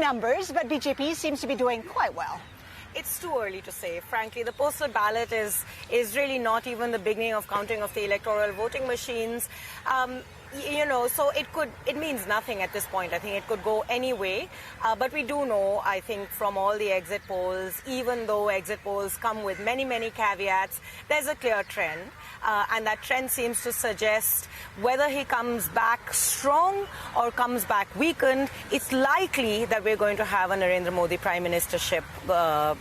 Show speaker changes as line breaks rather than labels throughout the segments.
numbers, but BJP seems to be doing quite well.
It's too early to say. Frankly, the postal ballot is really not even the beginning of counting of the electoral voting machines. So it means nothing at this point. I think it could go any way. But we do know, I think, from all the exit polls, even though exit polls come with many, many caveats, there's a clear trend. And that trend seems to suggest whether he comes back strong or comes back weakened, it's likely that we're going to have a Narendra Modi prime ministership,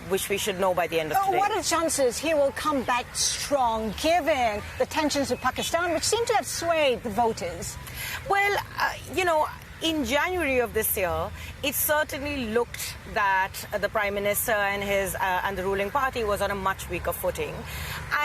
which we should know by the end of today.
What are the chances he will come back strong, given the tensions with Pakistan, which seem to have swayed the voters?
Well, in January of this year, it certainly looked that the Prime Minister and the ruling party was on a much weaker footing.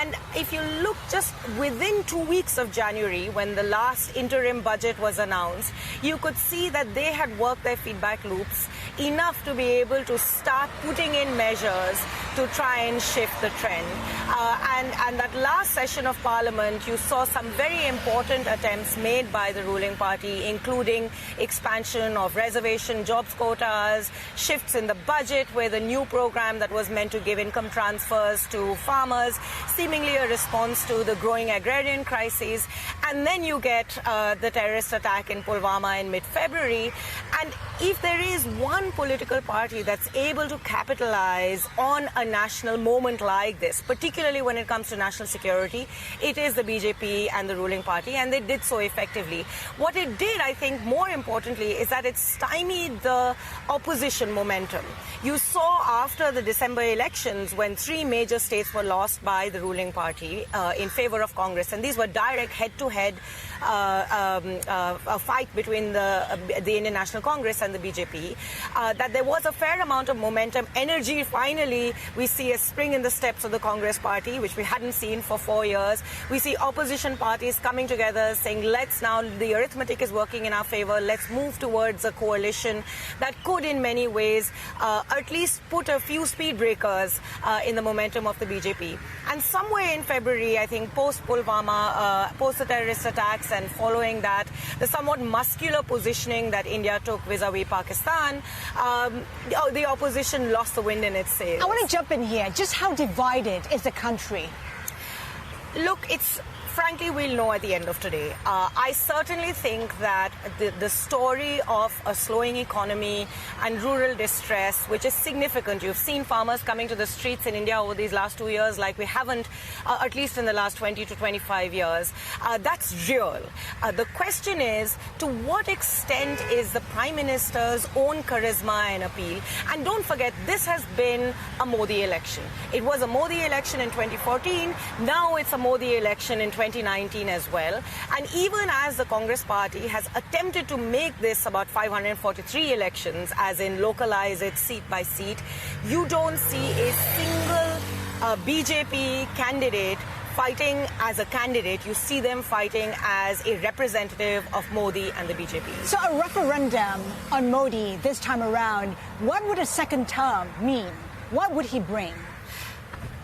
And if you look just within 2 weeks of January, when the last interim budget was announced, you could see that they had worked their feedback loops enough to be able to start putting in measures to try and shift the trend. And that last session of Parliament, you saw some very important attempts made by the ruling party, including expansion of reservation jobs quotas, shifts in the budget with a new program that was meant to give income transfers to farmers, seemingly a response to the growing agrarian crisis. And then you get the terrorist attack in Pulwama in mid-February. And if there is one political party that's able to capitalize on a national moment like this, particularly when it comes to national security, it is the BJP and the ruling party, and they did so effectively. What it did, I think, more importantly, is that it stymied the opposition momentum. You saw after the December elections, when 3 major states were lost by the ruling party in favor of Congress, and these were direct head-to-head a fight between the Indian National Congress and the BJP, that there was a fair amount of momentum, energy. Finally, we see a spring in the steps of the Congress party, which we hadn't seen for 4 years. We see opposition parties coming together, saying, let's now, the arithmetic is working in our favor, let's move towards a coalition that could in many ways at least put a few speed breakers in the momentum of the BJP. And somewhere in February, I think, post-Pulwama, post the terrorist attacks, and following that, the somewhat muscular positioning that India took vis-a-vis Pakistan, the opposition lost the wind in its sails.
I want to jump in here. Just how divided is the country?
Look, frankly, we'll know at the end of today. I certainly think that the story of a slowing economy and rural distress, which is significant. You've seen farmers coming to the streets in India over these last 2 years like we haven't, at least in the last 20 to 25 years. That's real. The question is, to what extent is the Prime Minister's own charisma and appeal? And don't forget, this has been a Modi election. It was a Modi election in 2014. Now it's a Modi election in 2019 as well. And even as the Congress party has attempted to make this about 543 elections, as in localize it seat by seat, you don't see a single BJP candidate fighting as a candidate. You see them fighting as a representative of Modi and the BJP.
So a referendum on Modi this time around, what would a second term mean? What would he bring?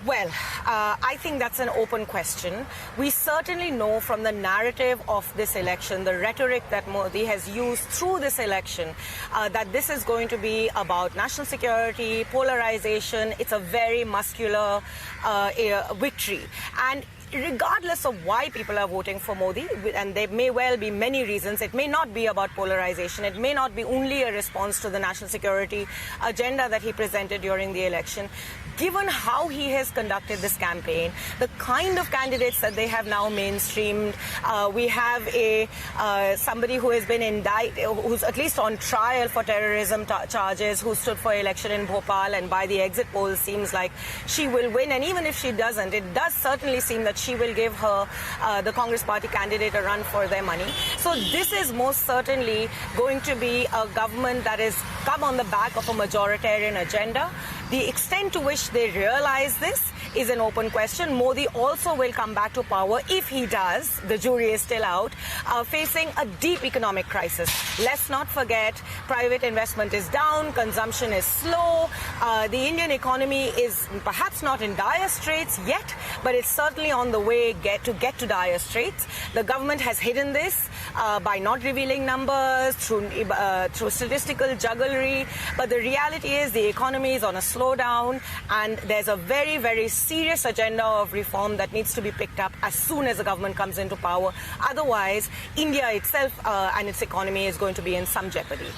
Well, I think that's an open question. We certainly know from the narrative of this election, the rhetoric that Modi has used through this election, that this is going to be about national security, polarization. It's a very muscular victory. And regardless of why people are voting for Modi, and there may well be many reasons, it may not be about polarization, it may not be only a response to the national security agenda that he presented during the election. Given how he has conducted this campaign, the kind of candidates that they have now mainstreamed, we have somebody who has been indicted, who's at least on trial for terrorism charges, who stood for election in Bhopal, and by the exit polls seems like she will win. And even if she doesn't, it does certainly seem that she will give her, the Congress party candidate, a run for their money. So this is most certainly going to be a government that has come on the back of a majoritarian agenda. The extent to which they realize this is an open question. Modi also will come back to power. If he does, the jury is still out, facing a deep economic crisis. Let's not forget, private investment is down, consumption is slow. The Indian economy is perhaps not in dire straits yet, but it's certainly on the way to get to dire straits. The government has hidden this. by not revealing numbers, through statistical jugglery. But the reality is the economy is on a slowdown, and there's a very, very serious agenda of reform that needs to be picked up as soon as the government comes into power. Otherwise, India itself and its economy is going to be in some jeopardy.